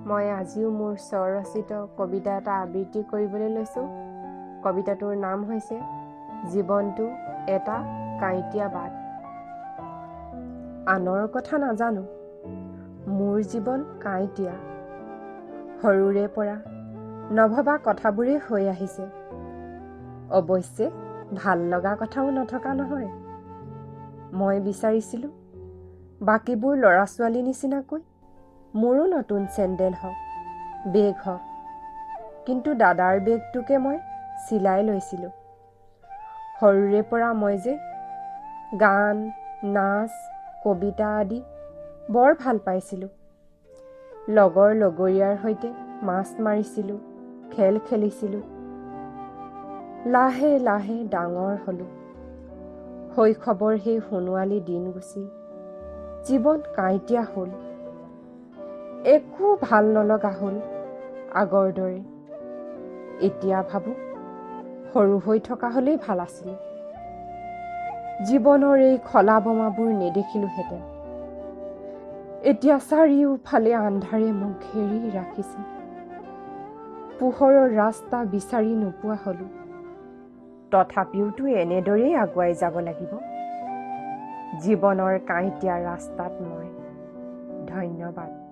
মই আজিও মোৰ স্বৰচিত কবিতা এটা আবৃত্তি কৰিবলৈ লৈছোঁ। কবিতাটোৰ নাম হৈছে জীৱনটো এটা কাঁইটীয়া বাট। আনৰ কথা নাজানো, মোৰ জীৱন কাঁইটীয়া। সৰুৰে পৰা নভবা কথাবোৰেই হৈ আহিছে। অৱশ্যে ভাল লগা কথাও নথকা নহয়। মই বিচাৰিছিলোঁ বাকীবোৰ ল'ৰা ছোৱালী নিচিনাকৈ মোৰো নতুন চেণ্ডেল হওক, বেগ হওক। কিন্তু দাদাৰ বেগটোকে মই চিলাই লৈছিলোঁ। সৰুৰে পৰা মই যে গান, নাচ, কবিতা আদি বৰ ভাল পাইছিলোঁ। লগৰ লগৰীয়াৰ সৈতে মাছ মাৰিছিলোঁ, খেল খেলিছিলোঁ। লাহে লাহে ডাঙৰ হ'লোঁ। শৈশৱৰ সেই সোণোৱালী দিন গুচি জীৱন কাঁইটীয়া হ'ল। একো ভাল নলগা হ'ল আগৰ দৰে। এতিয়া ভাবোঁ সৰু হৈ থকা হ'লেই ভাল আছিল। জীৱনৰ এই খলা বমাবোৰ নেদেখিলোহেঁতেন। এতিয়া চাৰিওফালে আন্ধাৰে মোক ঘেৰি ৰাখিছে। পোহৰৰ ৰাস্তা বিচাৰি নোপোৱা হ'লোঁ। তথাপিওতো এনেদৰেই আগুৱাই যাব লাগিব জীৱনৰ কাঁইটীয়া ৰাস্তাত মই। ধন্যবাদ।